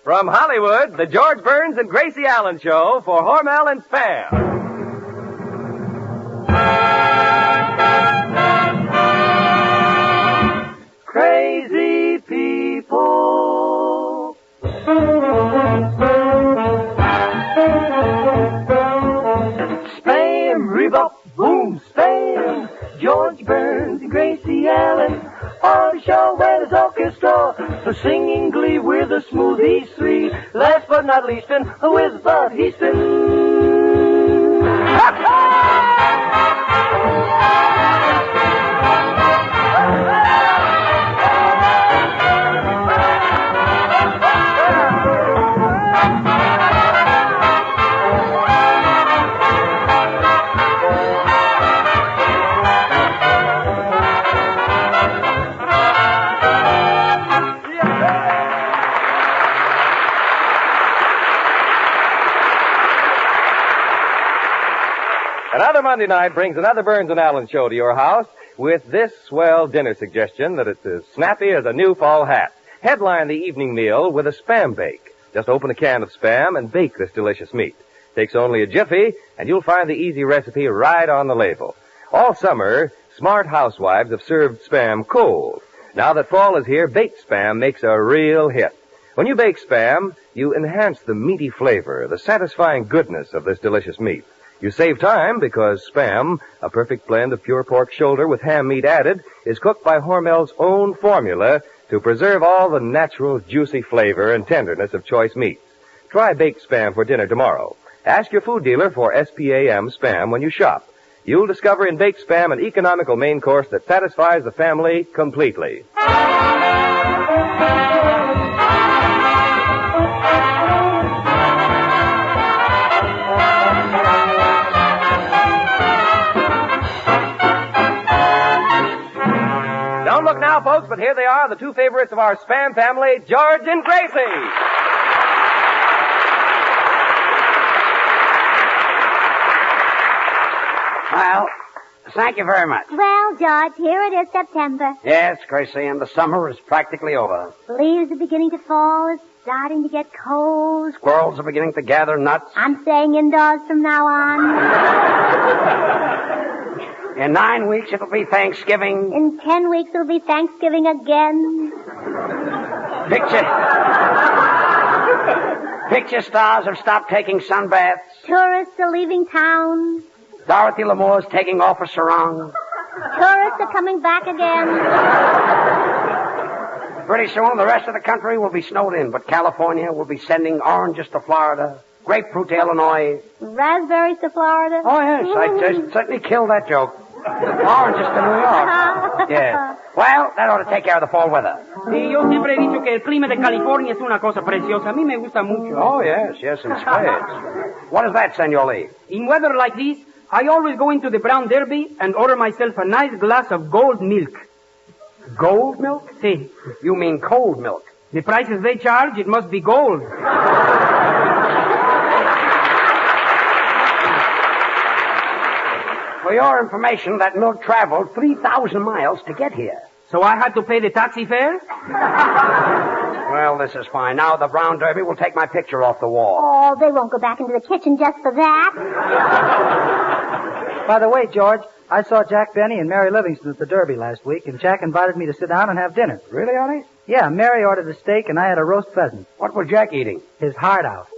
From Hollywood, the George Burns and Gracie Allen Show for Hormel and Spam. Crazy people. Spam, rebop, boom, spam. George Burns and Gracie Allen on the show where there's orchestra for singing glee. We're the Smoothies three. Last but not least, with Bud Easton. Another Monday night brings another Burns and Allen show to your house with this swell dinner suggestion that it's as snappy as a new fall hat. Headline the evening meal with a Spam bake. Just open a can of Spam and bake this delicious meat. Takes only a jiffy, and you'll find the easy recipe right on the label. All summer, smart housewives have served Spam cold. Now that fall is here, baked Spam makes a real hit. When you bake Spam, you enhance the meaty flavor, the satisfying goodness of this delicious meat. You save time because Spam, a perfect blend of pure pork shoulder with ham meat added, is cooked by Hormel's own formula to preserve all the natural juicy flavor and tenderness of choice meats. Try baked Spam for dinner tomorrow. Ask your food dealer for SPAM Spam when you shop. You'll discover in baked Spam an economical main course that satisfies the family completely. Don't look now, folks, but here they are, the two favorites of our Spam family, George and Gracie. Well, thank you very much. Well, George, here it is September. Yes, Gracie, and the summer is practically over. Leaves are beginning to fall. It's starting to get cold. Squirrels are beginning to gather nuts. I'm staying indoors from now on. In 9 weeks, it'll be Thanksgiving. In 10 weeks, it'll be Thanksgiving again. Picture stars have stopped taking sunbaths. Tourists are leaving town. Dorothy Lamour's taking off her sarong. Tourists are coming back again. Pretty soon, the rest of the country will be snowed in, but California will be sending oranges to Florida, grapefruit to Illinois. Raspberries to Florida. Oh, yes, I just certainly killed that joke. Oranges to New York. Yeah. Well, that ought to take care of the fall weather. Sí, yo siempre he dicho que el clima de California es una cosa preciosa. A mí me gusta mucho. Oh, yes, in spades. What is that, Senor Lee? In weather like this, I always go into the Brown Derby and order myself a nice glass of gold milk. Gold milk? Sí. You mean cold milk? The prices they charge, it must be gold. For your information, that milk traveled 3,000 miles to get here. So I had to pay the taxi fare? Well, this is fine. Now the Brown Derby will take my picture off the wall. Oh, they won't go back into the kitchen just for that. By the way, George, I saw Jack Benny and Mary Livingston at the Derby last week, and Jack invited me to sit down and have dinner. Really, Artie? Yeah, Mary ordered a steak, and I had a roast pheasant. What was Jack eating? His heart out.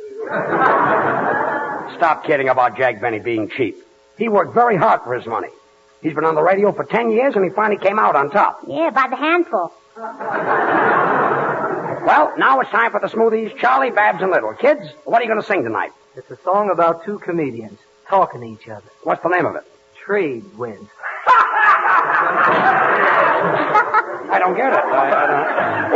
Stop kidding about Jack Benny being cheap. He worked very hard for his money. He's been on the radio for 10 years, and he finally came out on top. Yeah, by the handful. Well, now it's time for the Smoothies, Charlie, Babs, and Little. Kids, what are you going to sing tonight? It's a song about two comedians talking to each other. What's the name of it? Trade winds. I don't get it.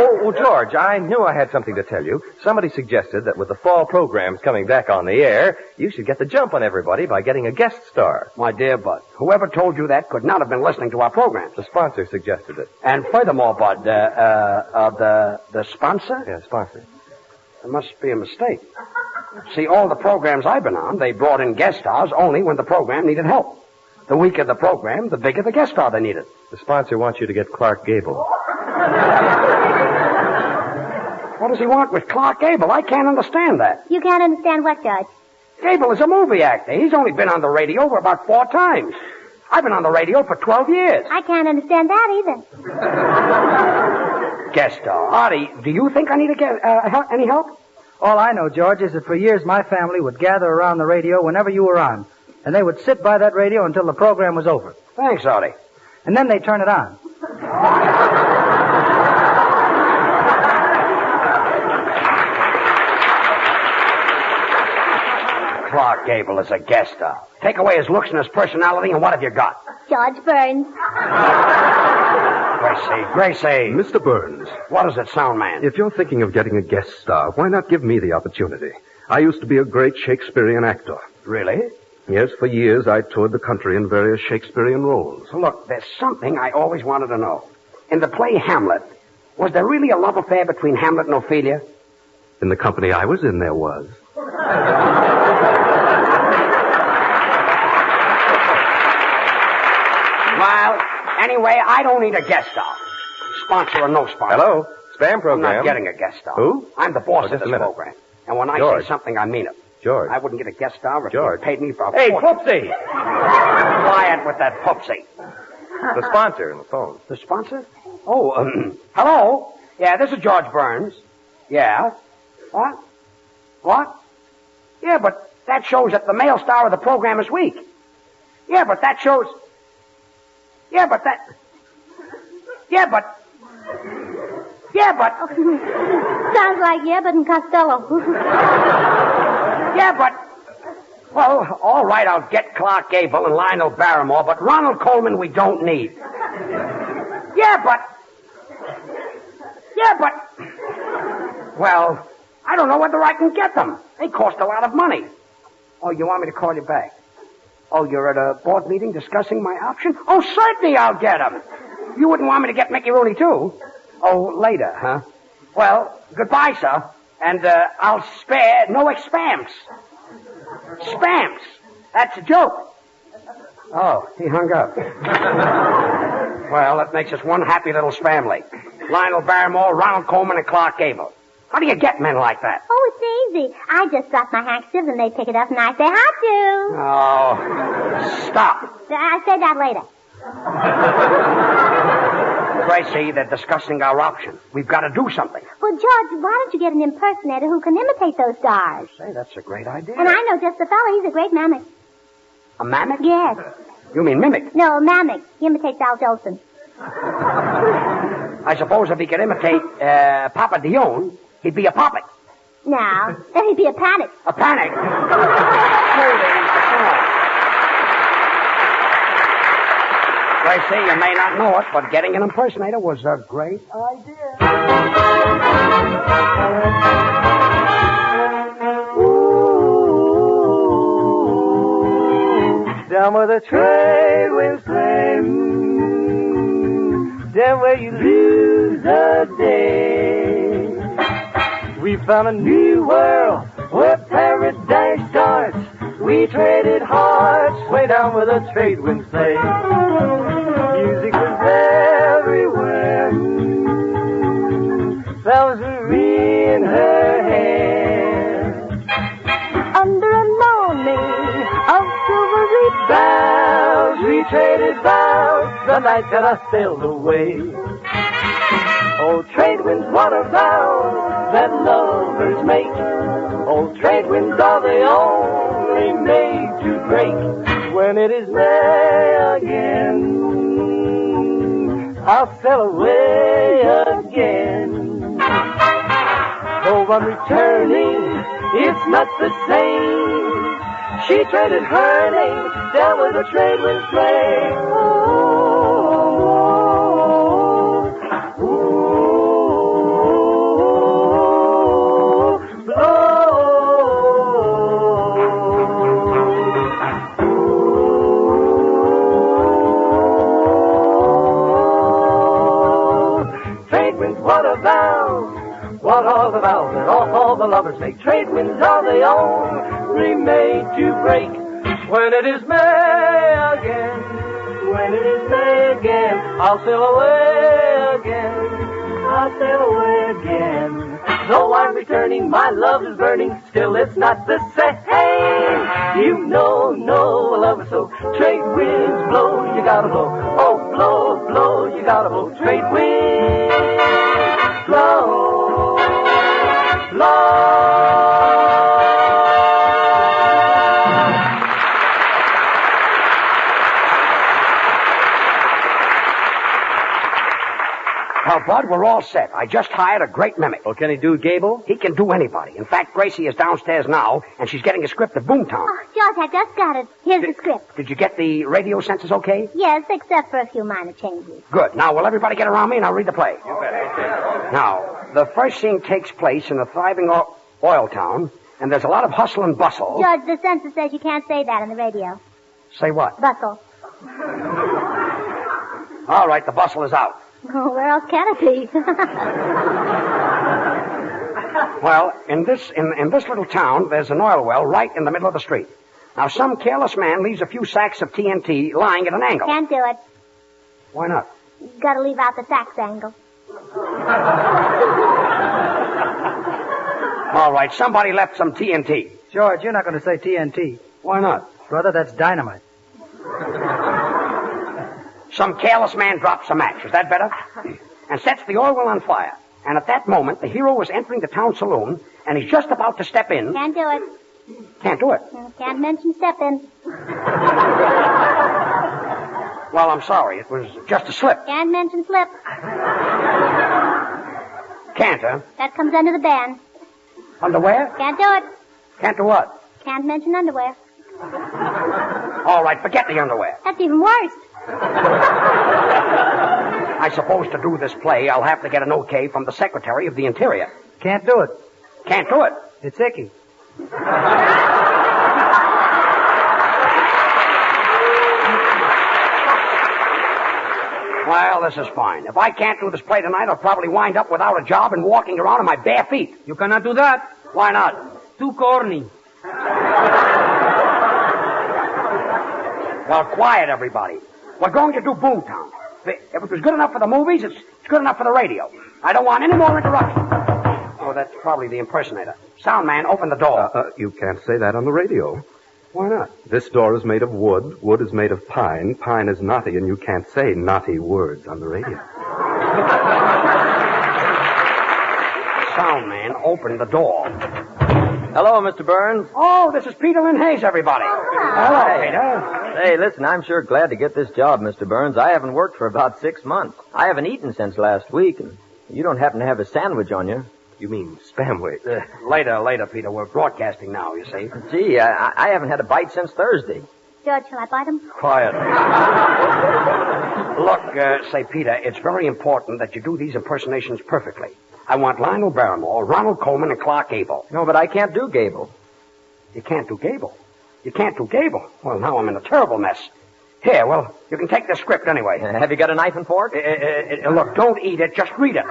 Oh, George, I knew I had something to tell you. Somebody suggested that with the fall programs coming back on the air, you should get the jump on everybody by getting a guest star. My dear Bud, whoever told you that could not have been listening to our programs. The sponsor suggested it. And furthermore, Bud, the sponsor? Yeah, sponsor. There must be a mistake. See, all the programs I've been on, they brought in guest stars only when the program needed help. The weaker the program, the bigger the guest star they needed. The sponsor wants you to get Clark Gable. What What does he want with Clark Gable? I can't understand that. You can't understand what, Judge? Gable is a movie actor. He's only been on the radio for about 4 times. I've been on the radio for 12 years. I can't understand that either. Guest star. Artie, do you think I need to get any help? All I know, George, is that for years my family would gather around the radio whenever you were on. And they would sit by that radio until the program was over. Thanks, Artie. And then they'd turn it on. Clark Gable is a guest star. Take away his looks and his personality, and what have you got? George Burns. Gracie. Mr. Burns, What is it, sound man? if you're thinking of getting a guest star, why not give me the opportunity? I used to be a great Shakespearean actor. Really? Yes, for years I toured the country in various Shakespearean roles. Look, there's something I always wanted to know. In the play Hamlet, was there really a love affair between Hamlet and Ophelia? In the company I was in, there was. Well, anyway, I don't need a guest star. Sponsor or no sponsor. Hello? Spam I'm program. not getting a guest star. Who? I'm the boss Oh, of just a this minute. program. And when I George. say something, I mean it. George. I wouldn't get a guest star if George. you paid me for a Hey, fortune. Poopsie! Quiet with that Popsy. The sponsor on the phone. The sponsor? Oh, hello? Yeah, this is George Burns. Yeah. What? What? Yeah, but that shows that the male star of the program is weak. Yeah, but that shows... Yeah, but that... Yeah, but... Yeah, but... Sounds like Yebbet and Costello. Yeah, but... Well, all right, I'll get Clark Gable and Lionel Barrymore, but Ronald Coleman we don't need. Yeah, but... Well, I don't know whether I can get them. They cost a lot of money. Oh, you want me to call you back? Oh, you're at a board meeting discussing my option? Oh, certainly I'll get them. You wouldn't want me to get Mickey Rooney, too? Oh, later, huh? Well, goodbye, sir. And I'll spare no expams. Spams. That's a joke. Oh, he hung up. Well, that makes us one happy little family. Lionel Barrymore, Ronald Coleman, and Clark Gable. How do you get men like that? Oh, it's easy. I just drop my handkerchief and they pick it up and I say, how do? Oh, stop. I'll say that later. Gracie, they're discussing our option. We've got to do something. Well, George, why don't you get an impersonator who can imitate those stars? Say, that's a great idea. And I know just the fellow. He's a great mimic. A mimic? Yes. You mean mimic? No, a mimic. He imitates Al Jolson. I suppose if he could imitate Papa Dion, he'd be a puppet. Now, then he'd be a panic. A panic. Gracie, you may not know it, but getting an impersonator was a great idea. Down where the trade winds play, down where you lose the day. We found a new world where paradise starts. We traded hearts way down where the trade winds play. Music was everywhere. Flowers were in her hair. Under a lawning of silvery boughs, we traded vows the night that I sailed away. Oh, trade winds, what a vow that lovers make. Oh, trade winds are the only made to break. When it is May again, I'll sail away again. Though I'm returning, it's not the same. She traded her name down where the trade winds play. What are the vows that all the lovers make? Trade winds are the only made to break. When it is May again, when it is May again, I'll sail away again, I'll sail away again. Though I'm returning, my love is burning, still it's not the same. You know, no, love is so. Trade winds blow, you gotta blow. Oh, blow, blow, you gotta blow. Trade winds blow, blow. Well, Bud, we're all set. I just hired a great mimic. Well, can he do Gable? He can do anybody. In fact, Gracie is downstairs now, and she's getting a script of Boomtown. Oh, George, I just got it. Here's the script. Did you get the radio senses okay? Yes, except for a few minor changes. Good. Now, will everybody get around me, and I'll read the play? You bet. Okay. Now, the first scene takes place in a thriving oil town, and there's a lot of hustle and bustle. George, the censor says you can't say that on the radio. Say what? Bustle. All right, the bustle is out. Oh, where else can it be? Well, in this little town, there's an oil well right in the middle of the street. Now, some careless man leaves a few sacks of TNT lying at an angle. Can't do it. Why not? You've got to leave out the sax angle. All right, somebody left some TNT. George, you're not going to say TNT. Why not? Brother, that's dynamite. Some careless man drops a match. Is that better? And sets the oil well on fire. And at that moment, the hero is entering the town saloon, and he's just about to step in. Can't do it. Can't do it. Can't mention stepping. Well, I'm sorry. It was just a slip. Can't mention slip. Can't, huh? That comes under the ban. Underwear? Can't do it. Can't do what? Can't mention underwear. All right, forget the underwear. That's even worse. I suppose to do this play, I'll have to get an okay from the Secretary of the Interior. Can't do it. Can't do it. It's icky. Well, this is fine. If I can't do this play tonight, I'll probably wind up without a job and walking around on my bare feet. You cannot do that. Why not? Too corny. Well, quiet, everybody. We're going to do Boomtown. If it was good enough for the movies, it's good enough for the radio. I don't want any more interruptions. Oh, that's probably the impersonator. Sound man, open the door. You can't say that on the radio. Why not? This door is made of wood. Wood is made of pine. Pine is knotty, and you can't say knotty words on the radio. Sound man, open the door. Hello, Mr. Burns. Oh, this is Peter Lynn Hayes, everybody. Hello, Peter. Hey, listen, I'm sure glad to get this job, Mr. Burns. I haven't worked for about 6 months. I haven't eaten since last week, and you don't happen to have a sandwich on you. You mean spamwich? Later, Peter. We're broadcasting now, you see. Gee, I haven't had a bite since Thursday. George, shall I bite him? Quiet. Look, say, Peter, it's very important that you do these impersonations perfectly. I want Lionel Barrymore, Ronald Coleman, and Clark Gable. No, but I can't do Gable. You can't do Gable? You can't do Gable? Well, now I'm in a terrible mess. Here, well, you can take the script anyway. Have you got a knife and fork? Look, don't eat it, just read it.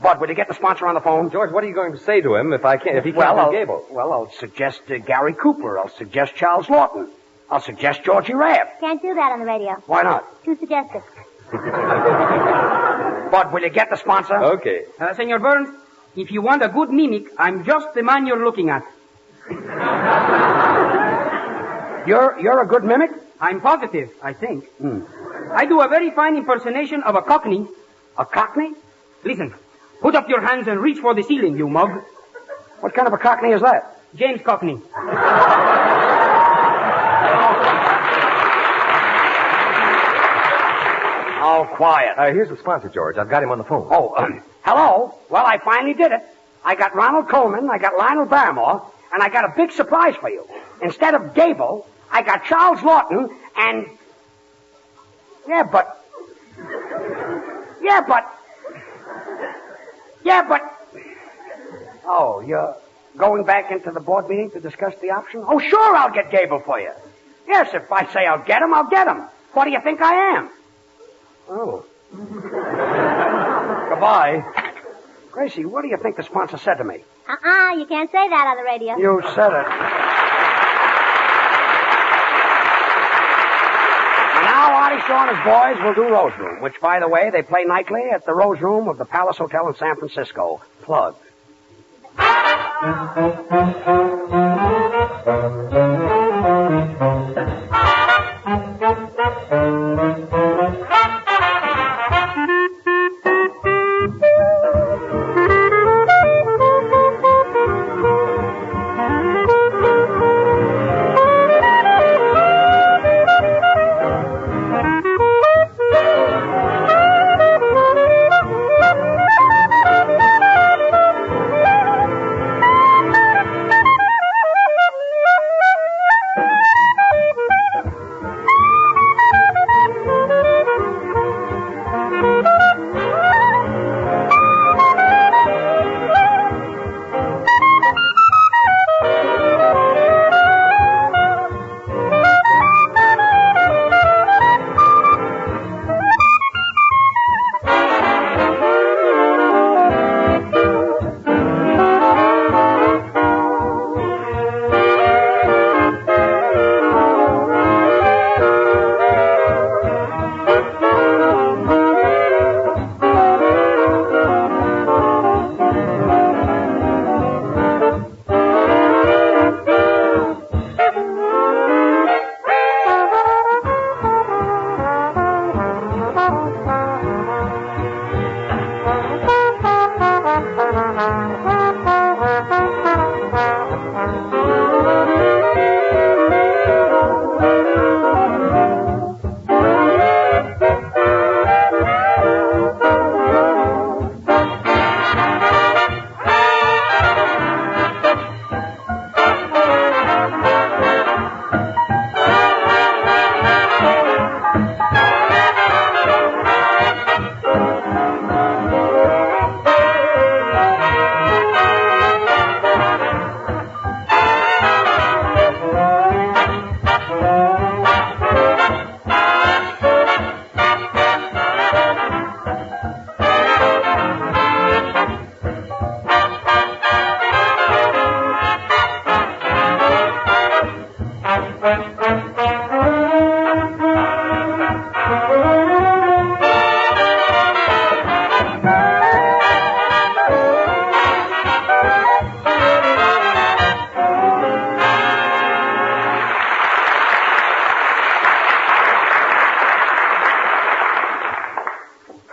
Bud, will you get the sponsor on the phone? George, what are you going to say to him if he can't do Gable? Well, I'll suggest Gary Cooper. I'll suggest Charles Lawton. I'll suggest Georgie Rabb. Can't do that on the radio. Why not? Too suggestive. Bud, will you get the sponsor? Okay. Senor Burns, if you want a good mimic, I'm just the man you're looking at. You're a good mimic? I'm positive, I think. I do a very fine impersonation of a Cockney. A Cockney? Listen, put up your hands and reach for the ceiling, you mug. What kind of a Cockney is that? James Cockney. Oh, quiet. Here's the sponsor, George. I've got him on the phone. Oh, hello? Well, I finally did it. I got Ronald Coleman, I got Lionel Barrymore, and I got a big surprise for you. Instead of Gable, I got Charles Lawton and... Yeah, but... Oh, you're going back into the board meeting to discuss the option? Oh, sure, I'll get Gable for you. Yes, if I say I'll get him, I'll get him. What do you think I am? Oh. Goodbye. Gracie, what do you think the sponsor said to me? You can't say that on the radio. You said it. And now Artie Shaw and his boys will do Rose Room, which, by the way, they play nightly at the Rose Room of the Palace Hotel in San Francisco. Plug.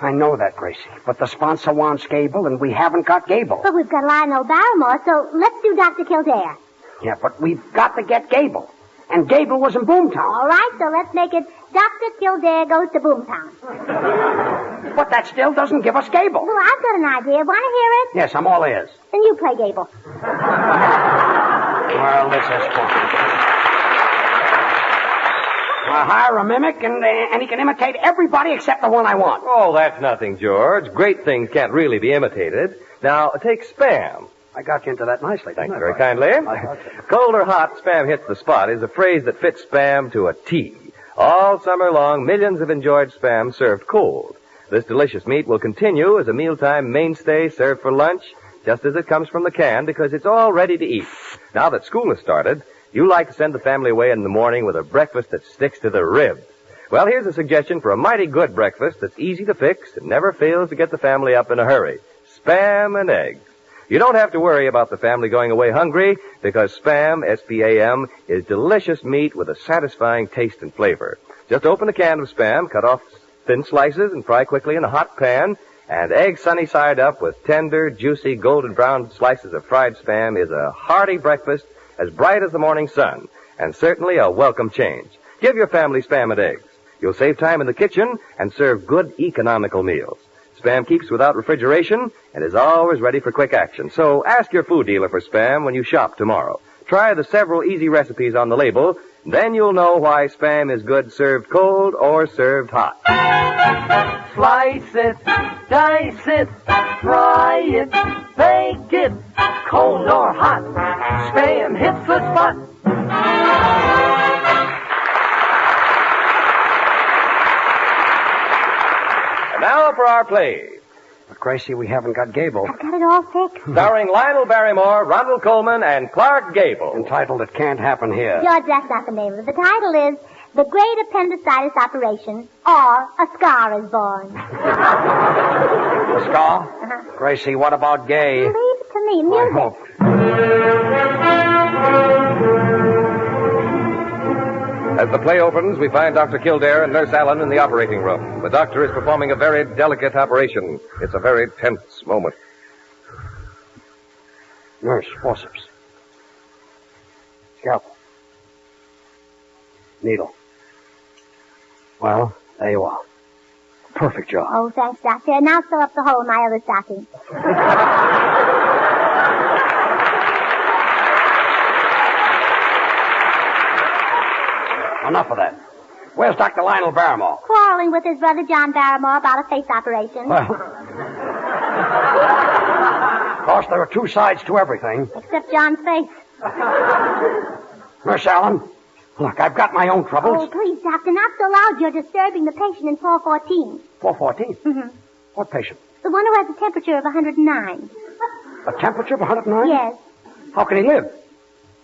I know that, Gracie. But the sponsor wants Gable, and we haven't got Gable. But we've got Lionel Barrymore, so let's do Dr. Kildare. Yeah, but we've got to get Gable. And Gable was in Boomtown. All right, so let's make it Dr. Kildare goes to Boomtown. But that still doesn't give us Gable. Oh, I've got an idea. Want to hear it? Yes, I'm all ears. Then you play Gable. Well, this is fun. I'll hire a mimic, and he can imitate everybody except the one I want. Oh, that's nothing, George. Great things can't really be imitated. Now, take Spam. I got you into that nicely. Thank you didn't I, very Bud? kindly. Cold or hot, Spam hits the spot is a phrase that fits Spam to a T. All summer long, millions have enjoyed Spam served cold. This delicious meat will continue as a mealtime mainstay served for lunch, just as it comes from the can, because it's all ready to eat. Now that school has started, you like to send the family away in the morning with a breakfast that sticks to the ribs. Well, here's a suggestion for a mighty good breakfast that's easy to fix and never fails to get the family up in a hurry. Spam and eggs. You don't have to worry about the family going away hungry because Spam, S-P-A-M, is delicious meat with a satisfying taste and flavor. Just open a can of Spam, cut off thin slices, and fry quickly in a hot pan. And egg sunny side up with tender, juicy, golden brown slices of fried Spam is a hearty breakfast as bright as the morning sun, and certainly a welcome change. Give your family Spam and eggs. You'll save time in the kitchen and serve good, economical meals. Spam keeps without refrigeration and is always ready for quick action. So ask your food dealer for Spam when you shop tomorrow. Try the several easy recipes on the label. Then you'll know why Spam is good served cold or served hot. Slice it, dice it, fry it, bake it, cold or hot. Spam hits the spot. And now for our play. But, Gracie, we haven't got Gable. I've got it all fixed. Starring Lionel Barrymore, Ronald Coleman, and Clark Gable. Entitled It Can't Happen Here. George, that's not the name of it. The title is The Great Appendicitis Operation, or A Scar is Born. The scar? Gracie, what about gay? Leave it to me. I Music. hope. As the play opens, we find Dr. Kildare and Nurse Allen in the operating room. The doctor is performing a very delicate operation. It's a very tense moment. Nurse, forceps. Scalpel. Needle. Well, there you are. Perfect job. Oh, thanks, Doctor. Now sew up the hole in my other stocking. Enough of that. Where's Dr. Lionel Barrymore? Quarreling with his brother John Barrymore about a face operation. Well, of course, there are two sides to everything. Except John's face. Nurse Allen, look, I've got my own troubles. Oh, please, Doctor, not so loud. You're disturbing the patient in 414. 414? Mm-hmm. What patient? The one who has a temperature of 109. A temperature of 109? Yes. How can he live?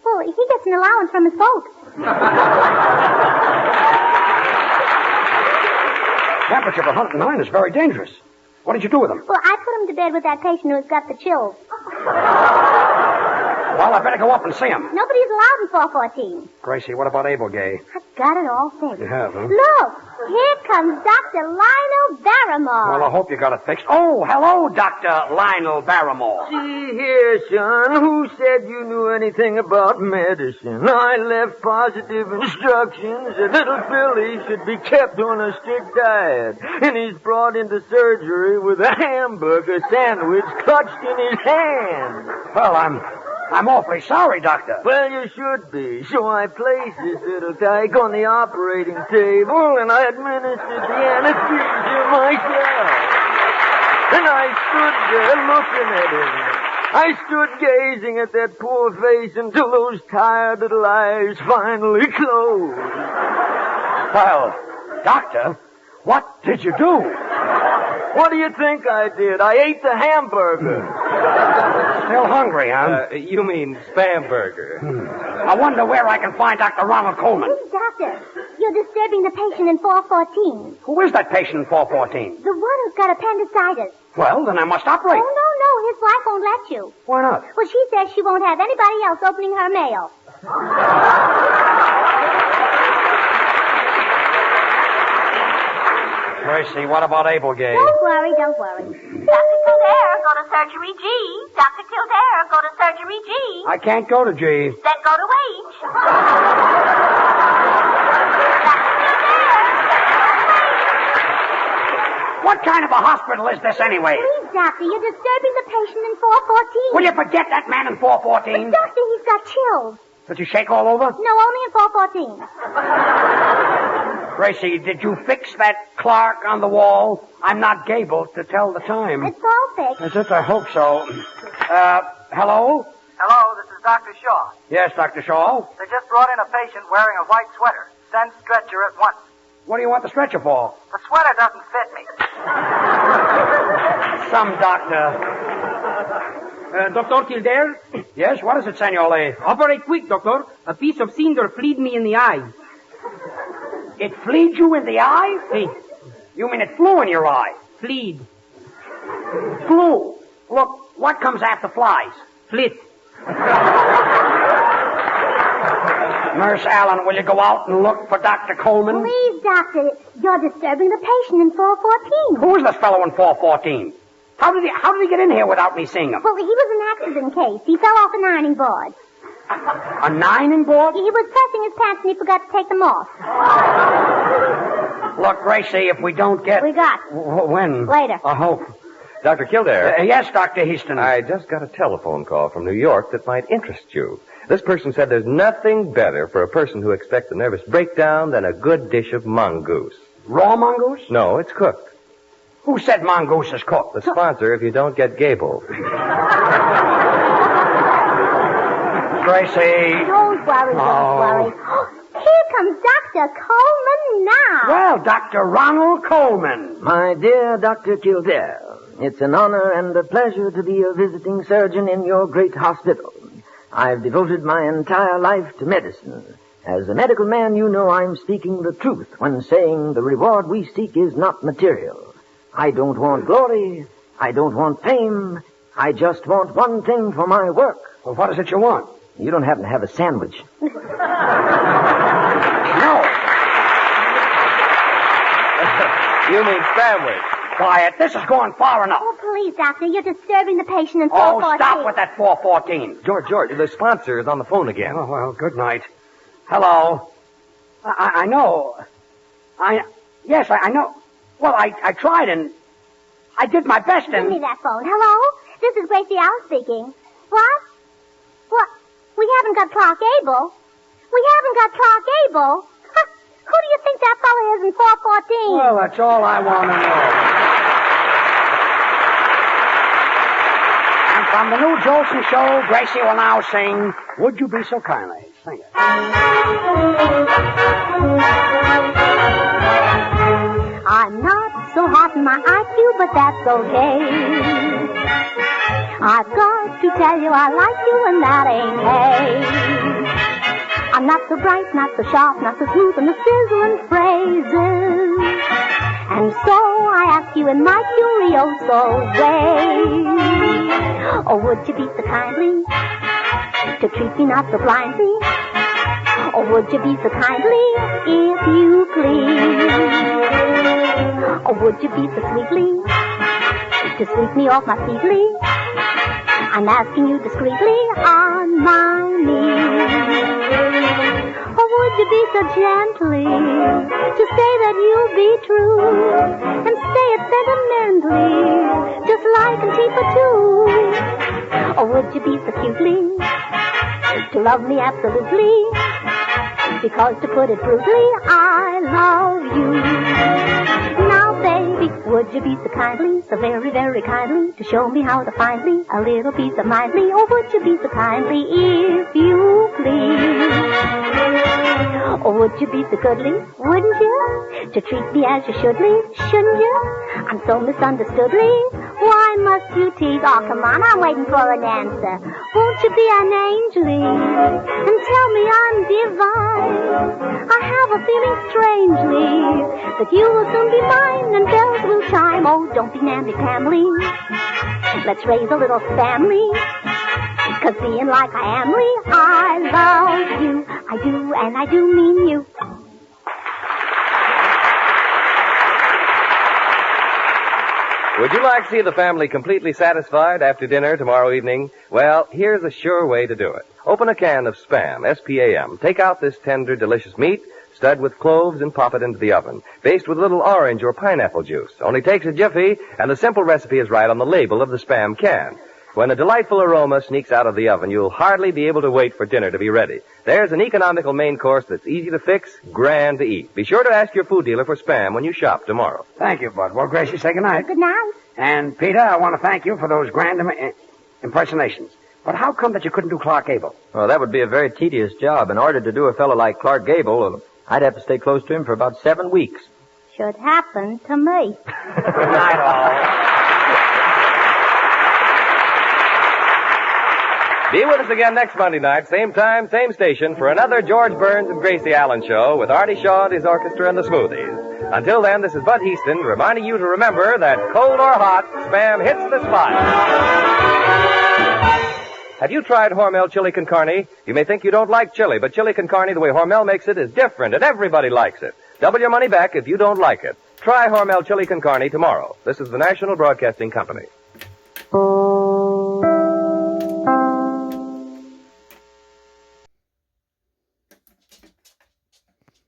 Well, he gets an allowance from his folks. Temperature of 109 is very dangerous. What did you do with him? Well, I put him to bed with that patient who's got the chills. Well, I better go up and see him. Nobody's allowed in 414. Gracie, what about Abel Gay? I've got it all fixed. You have, huh? Look, here comes Dr. Lionel Barrymore. Well, I hope you got it fixed. Oh, hello, Dr. Lionel Barrymore. See here, son. Who said you knew anything about medicine? I left positive instructions that little Billy should be kept on a strict diet. And he's brought into surgery with a hamburger sandwich clutched in his hand. Well, I'm awfully sorry, Doctor. Well, you should be. So I placed this little tyke on the operating table, and I administered the anesthesia myself. And I stood there looking at him. I stood gazing at that poor face until those tired little eyes finally closed. Well, Doctor, what did you do? What do you think I did? I ate the hamburger. Still hungry, huh? You mean spam burger. I wonder where I can find Dr. Ronald Coleman. Please, Doctor, you're disturbing the patient in 414. Who is that patient in 414? The one who's got appendicitis. Well, then I must operate. Oh, no, his wife won't let you. Why not? Well, she says she won't have anybody else opening her mail. Gracie, what about Abel Gay? Don't worry. Dr. Kildare, go to surgery G. Dr. Kildare, go to surgery G. I can't go to G. Then go to H. What kind of a hospital is this anyway? Please, Doctor, you're disturbing the patient in 414. Will you forget that man in 414? But, Doctor, he's got chills. Did you shake all over? No, only in 414. Gracie, did you fix that clock on the wall? I'm not able to tell the time. It's all fixed. Is it? I hope so. Hello? Hello, this is Dr. Shaw. Yes, Dr. Shaw. They just brought in a patient wearing a white sweater. Send stretcher at once. What do you want the stretcher for? The sweater doesn't fit me. Some doctor. Dr. Kildare? Yes, what is it, Senor Lee? Operate quick, Doctor. A piece of cinder fleed me in the eye. It fleed you in the eye? Hey. You mean it flew in your eye? Fleed. Flew? Look, what comes after flies? Flit. Nurse Allen, will you go out and look for Dr. Coleman? Please, Doctor, you're disturbing the patient in 414. Who is this fellow in 414? How did he get in here without me seeing him? Well, he was an accident case. He fell off an ironing board. A ironing board? He was pressing his pants and he forgot to take them off. Look, Gracie, if we don't get... We got. When? Later. I hope. Dr. Kildare. Yes, Dr. Heaston. I just got a telephone call from New York that might interest you. This person said there's nothing better for a person who expects a nervous breakdown than a good dish of mongoose. Raw mongoose? No, it's cooked. Who said mongoose is cooked? The sponsor if you don't get Gable. Gracie. Don't worry, don't worry. Here comes Dr. Coleman now. Well, Dr. Ronald Coleman. My dear Dr. Kildare, it's an honor and a pleasure to be a visiting surgeon in your great hospital. I've devoted my entire life to medicine. As a medical man, you know I'm speaking the truth when saying the reward we seek is not material. I don't want glory. I don't want fame. I just want one thing for my work. Well, what is it you want? You don't happen to have a sandwich? No. You mean sandwich. Quiet. This is going far enough. Oh, please, Doctor. You're disturbing the patient in Oh, 414. stop with that 414. George, the sponsor is on the phone again. Oh, well, good night. Hello. I know. Yes, I know. Well, I tried and I did my best and... Give me that phone. Hello? This is Gracie Allen speaking. What? What? We haven't got Clark Gable. We haven't got Clark Gable. Who do you think that fellow is in 414? Well, that's all I want to know. And from the new Jolson show, Gracie will now sing Would You Be So Kindly? Sing it. I'm not so hot in my IQ, but that's okay. I've got to tell you I like you, and that ain't hay. I'm not so bright, not so sharp, not so smooth in the sizzling phrases. And so I ask you in my curioso way, oh, would you be so kindly to treat me not so blindly? Or would you be so kindly if you please? Or would you be so sweetly to sweep me off my feetly? I'm asking you discreetly on my knees. Or would you be so gently to say that you'll be true and say it sentimentally, just like Antifa too? Or would you be so cutely to love me absolutely? Because to put it brutally, I love you. Now, baby, would you be so kindly, so very, very kindly, to show me how to find me a little piece of mindly? Or would you be so kindly, if you please? Or would you be so goodly, wouldn't you, to treat me as you shouldly, shouldn't you? I'm so misunderstoodly. Why must you tease? Oh, come on, I'm waiting for an answer. Won't you be an angely and tell me I'm divine? I have a feeling strangely that you will soon be mine and bells will chime. Oh, don't be namby-pamby. Let's raise a little family. 'Cause being like I am, I love you. I do, and I do mean you. Would you like to see the family completely satisfied after dinner tomorrow evening? Well, here's a sure way to do it. Open a can of Spam, S-P-A-M. Take out this tender, delicious meat, stud with cloves, and pop it into the oven. Baste with a little orange or pineapple juice. Only takes a jiffy, and the simple recipe is right on the label of the Spam can. When a delightful aroma sneaks out of the oven, you'll hardly be able to wait for dinner to be ready. There's an economical main course that's easy to fix, grand to eat. Be sure to ask your food dealer for Spam when you shop tomorrow. Thank you, Bud. Well, Gracie, say goodnight. Good night. And, Peter, I want to thank you for those grand impersonations. But how come that you couldn't do Clark Gable? Well, that would be a very tedious job. In order to do a fellow like Clark Gable, I'd have to stay close to him for about 7 weeks. Should happen to me. Good night, all. Be with us again next Monday night, same time, same station, for another George Burns and Gracie Allen show with Artie Shaw and his orchestra and the Smoothies. Until then, this is Bud Heaston reminding you to remember that cold or hot, Spam hits the spot. Have you tried Hormel chili con carne? You may think you don't like chili, but chili con carne, the way Hormel makes it, is different, and everybody likes it. Double your money back if you don't like it. Try Hormel chili con carne tomorrow. This is the National Broadcasting Company.